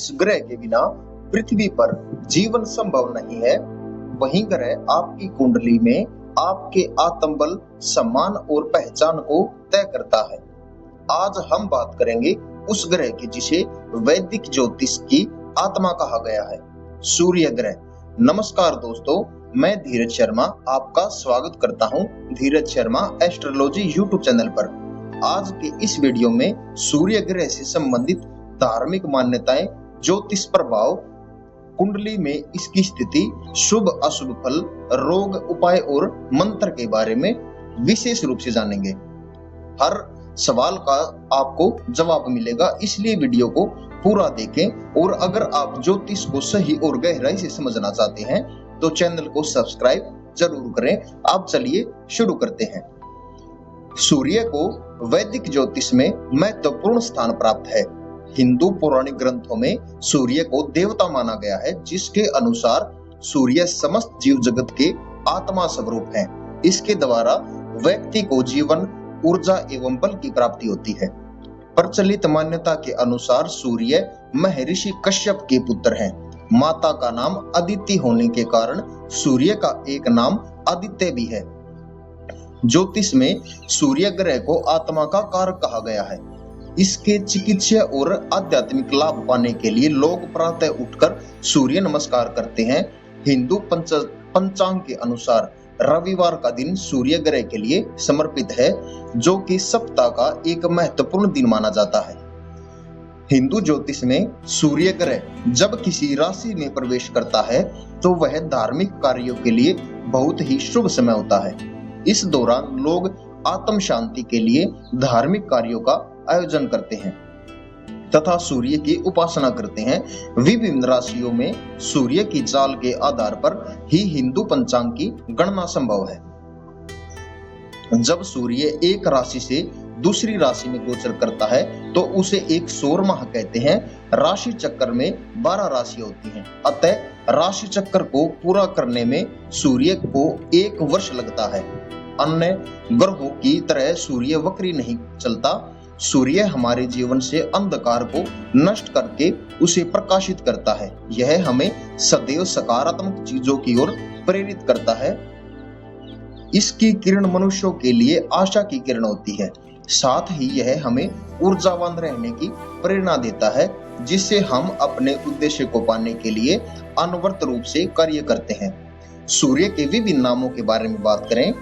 जिस ग्रह के बिना पृथ्वी पर जीवन संभव नहीं है, वही ग्रह आपकी कुंडली में आपके आत्मबल, सम्मान और पहचान को तय करता है। आज हम बात करेंगे उस ग्रह की जिसे वैदिक ज्योतिष की आत्मा कहा गया है, सूर्य ग्रह। नमस्कार दोस्तों, मैं धीरज शर्मा आपका स्वागत करता हूं धीरज शर्मा एस्ट्रोलॉजी यूट्यूब चैनल पर। आज के इस वीडियो में सूर्य ग्रह से संबंधित धार्मिक मान्यताएं, ज्योतिष प्रभाव, कुंडली में इसकी स्थिति, शुभ अशुभ फल, रोग उपाय और मंत्र के बारे में विशेष रूप से जानेंगे। हर सवाल का आपको जवाब मिलेगा, इसलिए वीडियो को पूरा देखें। और अगर आप ज्योतिष को सही और गहराई से समझना चाहते हैं तो चैनल को सब्सक्राइब जरूर करें। आप चलिए शुरू करते हैं। सूर्य को वैदिक ज्योतिष में महत्वपूर्ण स्थान प्राप्त है। हिंदू पौराणिक ग्रंथों में सूर्य को देवता माना गया है, जिसके अनुसार सूर्य समस्त जीव जगत के आत्मा स्वरूप है। इसके द्वारा व्यक्ति को जीवन, ऊर्जा एवं बल की प्राप्ति होती है। प्रचलित मान्यता के अनुसार सूर्य महर्षि कश्यप के पुत्र हैं। माता का नाम अदिति होने के कारण सूर्य का एक नाम आदित्य भी है। ज्योतिष में सूर्य ग्रह को आत्मा का कारक कहा गया है। इसके चिकित्सा और आध्यात्मिक लाभ पाने के लिए लोग प्रातः उठकर सूर्य नमस्कार करते हैं। हिंदू पंचांग के अनुसार रविवार का दिन सूर्य ग्रह के लिए समर्पित है, जो कि सप्ताह का एक महत्वपूर्ण दिन माना जाता है। हिंदू ज्योतिष में सूर्य ग्रह जब किसी राशि में प्रवेश करता है तो वह धार्मिक कार्यों के लिए बहुत ही शुभ समय होता है। इस दौरान लोग आत्म शांति के लिए धार्मिक कार्यों का आयोजन करते हैं तथा सूर्य की उपासना करते हैं। विभिन्न राशियों में सूर्य की चाल के आधार पर ही हिंदू पंचांग की गणना संभव है। जब सूर्य एक राशि से दूसरी राशि में गोचर करता है तो उसे एक सौर माह कहते हैं। राशि चक्र में 12 राशियां होती हैं, अतः राशि चक्र को पूरा करने में सूर्य को 1 वर्ष लगता है। अन्य ग्रहों की तरह सूर्य वक्री नहीं चलता। सूर्य हमारे जीवन से अंधकार को नष्ट करके उसे प्रकाशित करता है। यह हमें सदैव सकारात्मक चीजों की ओर प्रेरित करता है। इसकी किरण मनुष्यों के लिए आशा की किरण होती है। साथ ही यह हमें ऊर्जावान रहने की प्रेरणा देता है, जिससे हम अपने उद्देश्य को पाने के लिए अनवरत रूप से कार्य करते हैं। सूर्य के विभिन्न नामों के बारे में बात करें,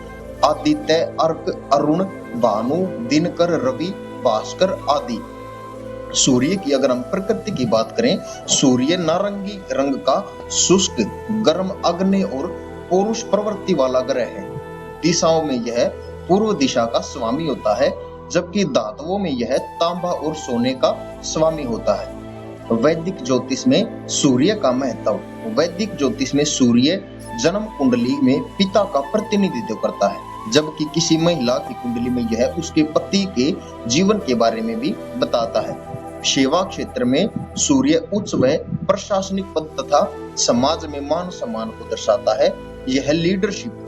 आदित्य, अर्क, अरुण, भानु, दिनकर, रवि, भास्कर आदि। सूर्य की अगर हम प्रकृति की बात करें, सूर्य नारंगी रंग का शुष्क, गर्म, अग्नि और पौरुष प्रवृत्ति वाला ग्रह है। दिशाओं में यह पूर्व दिशा का स्वामी होता है, जबकि धातुओं में यह तांबा और सोने का स्वामी होता है। वैदिक ज्योतिष में सूर्य का महत्व। वैदिक ज्योतिष में सूर्य जन्म कुंडली में पिता का प्रतिनिधित्व करता है, जबकि किसी महिला की कुंडली में यह उसके पति के जीवन के बारे में भी बताता है। सेवा क्षेत्र में सूर्य उच्च व प्रशासनिक पद तथा समाज में मान सम्मान को दर्शाता है। यह लीडरशिप,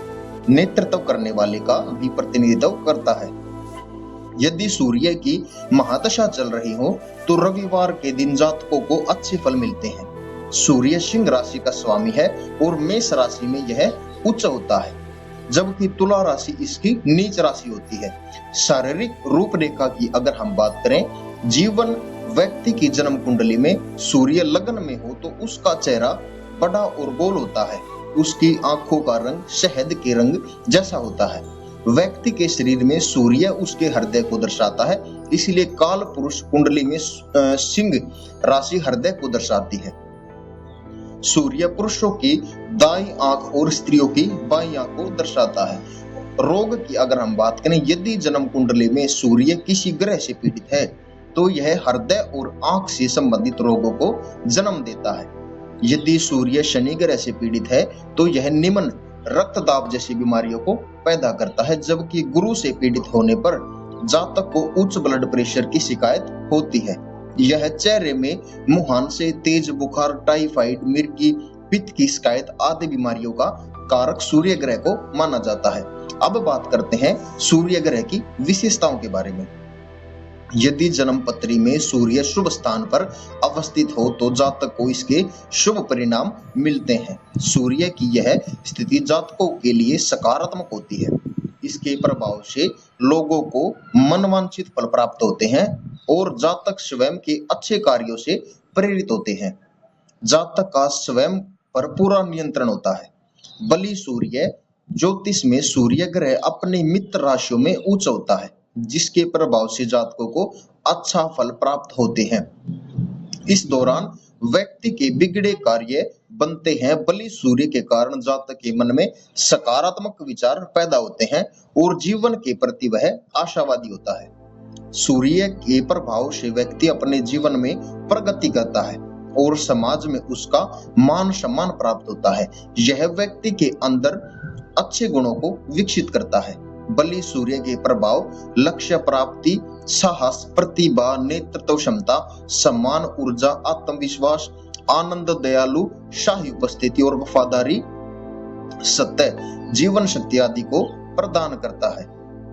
नेतृत्व करने वाले का भी प्रतिनिधित्व करता है। यदि सूर्य की महादशा चल रही हो तो रविवार के दिन जातकों को अच्छे फल मिलते हैं। सूर्य सिंह राशि का स्वामी है और मेष राशि में यह उच्च होता है, जबकि तुला राशि इसकी नीच राशि होती है। शारीरिक रूपरेखा की अगर हम बात करें, जीवन व्यक्ति की जन्म कुंडली में सूर्य लग्न में हो तो उसका चेहरा बड़ा और गोल होता है। उसकी आंखों का रंग शहद के रंग जैसा होता है। व्यक्ति के शरीर में सूर्य उसके हृदय को दर्शाता है, इसलिए काल पुरुष कुंडली में सिंह राशि हृदय को दर्शाती है। सूर्य पुरुषों की दाईं आंख और स्त्रियों की बाईं आंख को दर्शाता है। रोग की अगर हम बात करें, यदि जन्म कुंडली में सूर्य किसी ग्रह से पीड़ित है तो यह हृदय और आंख से संबंधित रोगों को जन्म देता है। यदि सूर्य शनि ग्रह से पीड़ित है तो यह निम्न रक्तदाब जैसी बीमारियों को पैदा करता है, जबकि गुरु से पीड़ित होने पर जातक को उच्च ब्लड प्रेशर की शिकायत होती है। यह चेहरे में मुहान से तेज बुखार, टाइफाइड, मिर्गी, पित्त की शिकायत आदि बीमारियों का कारक सूर्य ग्रह को माना जाता है। अब बात करते हैं सूर्य ग्रह की विशेषताओं के बारे में। यदि जन्म पत्री में सूर्य शुभ स्थान पर अवस्थित हो तो जातक को इसके शुभ परिणाम मिलते हैं। सूर्य की यह स्थिति जातकों के लिए सकारात्मक होती है। इसके प्रभाव से लोगों को मनवांछित फल प्राप्त होते हैं और जातक स्वयं के अच्छे कार्यों से प्रेरित होते हैं। जातक का स्वयं पर पूरा नियंत्रण होता है। बलि सूर्य ज्योतिष में सूर्य ग्रह अपनी मित्र राशियों में उच्च होता है, जिसके प्रभाव से जातकों को अच्छा फल प्राप्त होते हैं। इस दौरान व्यक्ति के बिगड़े कार्य बनते हैं। बलि सूर्य के कारण जातक के मन में सकारात्मक विचार पैदा होते हैं और जीवन के प्रति वह आशावादी होता है। सूर्य के प्रभाव से व्यक्ति अपने जीवन में प्रगति करता है और समाज में उसका मान सम्मान प्राप्त होता है। यह व्यक्ति के अंदर अच्छे गुणों को विकसित करता है। बलि सूर्य के प्रभाव लक्ष्य प्राप्ति, साहस, प्रतिभा, नेतृत्व क्षमता, सम्मान, ऊर्जा, आत्मविश्वास, आनंद, दयालु, शाही उपस्थिति और वफादारी, सत्य, जीवन शक्ति आदि को प्रदान करता है।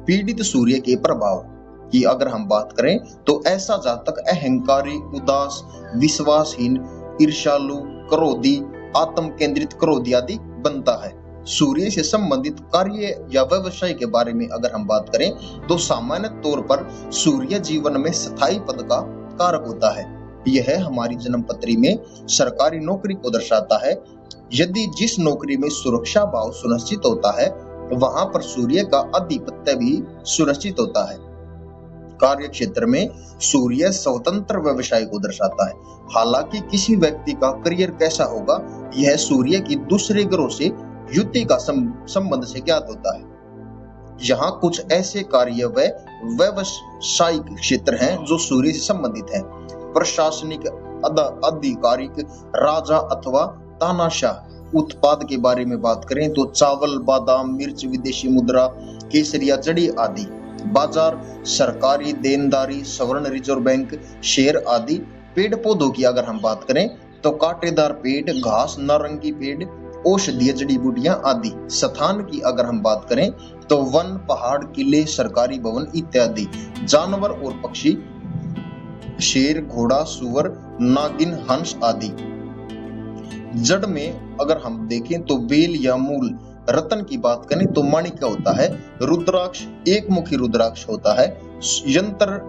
पीड़ित सूर्य के प्रभाव की अगर हम बात करें तो ऐसा जातक अहंकारी, उदास, विश्वासहीन, ईर्ष्यालु, क्रोधी, आत्म केंद्रित क्रोधी आदि बनता है। सूर्य से संबंधित कार्य या व्यवसाय के बारे में अगर हम बात करें तो सामान्य तौर पर सूर्य जीवन में स्थायी पद का कारक होता है। यह हमारी जन्म पत्री में सरकारी नौकरी को दर्शाता है। यदि जिस नौकरी में सुरक्षा भाव सुनिश्चित होता है वहां पर सूर्य का आधिपत्य भी सुनिश्चित होता है। कार्य क्षेत्र में सूर्य स्वतंत्र व्यवसाय को दर्शाता है। हालांकि किसी व्यक्ति का करियर कैसा होगा यह सूर्य की दूसरे ग्रहों से युति का संबंध से ज्ञात होता है। यहाँ कुछ ऐसे कार्य व व्यवसायिक क्षेत्र हैं जो सूर्य से संबंधित हैं। प्रशासनिक, आधिकारिक, राजा अथवा तानाशाह। उत्पाद के बारे में बात करें तो चावल, बादाम, मिर्च, विदेशी मुद्रा, केसरिया, जड़ी आदि। बाजार, सरकारी देनदारी, सवर्ण रिजर्व बैंक, शेयर आदि। पेड़ पौधों की अगर हम बात करें तो कांटेदार पेड़, घास, नारंगी पेड़, औषधीय जड़ी बूटियां आदि। स्थान की अगर हम बात करें तो वन, पहाड़, किले, सरकारी भवन इत्यादि। जानवर और पक्षी, शेर, घोड़ा, सुअर, नागिन, हंस आदि। जड़ में अगर हम देखें तो बेल या मूल। रत्न की बात करें तो माणिक्य होता है। रुद्राक्ष, एक मुखी रुद्राक्ष होता है। यंत्र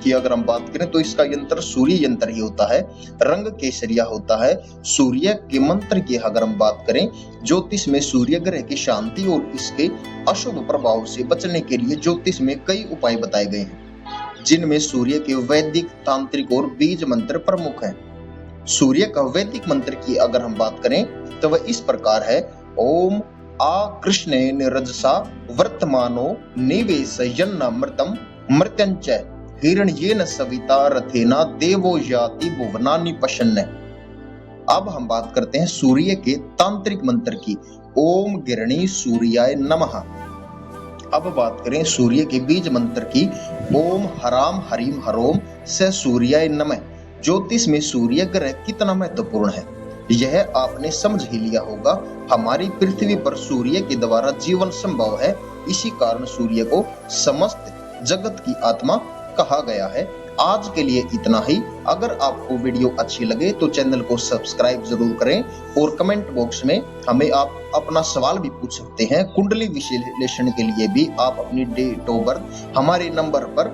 की अगर हम बात करें तो इसका यंत्र सूर्य यंत्र ही होता है। रंग केसरिया होता है। सूर्य के मंत्र की अगर हम बात करें ज्योतिष में सूर्य ग्रह की शांति और इसके अशुभ प्रभाव से बचने के लिए ज्योतिष में कई उपाय बताए गए हैं, जिनमें सूर्य के वैदिक, तांत्रिक और बीज मंत्र प्रमुख हैं। सूर्य का वैदिक मंत्र की अगर हम बात करें तो वह इस प्रकार है: ओम आ कृष्णेन रजसा वर्तमानो निवेशयन्नमृतं मृत्यंच हिरण्येन सविता रथेना देवो याति भुवनानि पश्यन्। अब हम बात करते हैं सूर्य के तांत्रिक मंत्र की। ओम गिरणी सूर्याय नमः। अब बात करें सूर्य के बीज मंत्र की। ओम हराम हरीम हरोम स सूर्याय नमः। ज्योतिष में सूर्य ग्रह कितना महत्वपूर्ण है यह आपने समझ ही लिया होगा। हमारी पृथ्वी पर सूर्य के द्वारा जीवन संभव है। इसी कारण सूर्य को समस्त जगत की आत्मा कहा गया है। आज के लिए इतना ही। अगर आपको वीडियो अच्छी लगे तो चैनल को सब्सक्राइब जरूर करें और कमेंट बॉक्स में हमें आप अपना सवाल भी पूछ सकते हैं। कुंडली विश्लेषण के लिए भी आप अपनी डेट ऑफ बर्थ हमारे नंबर पर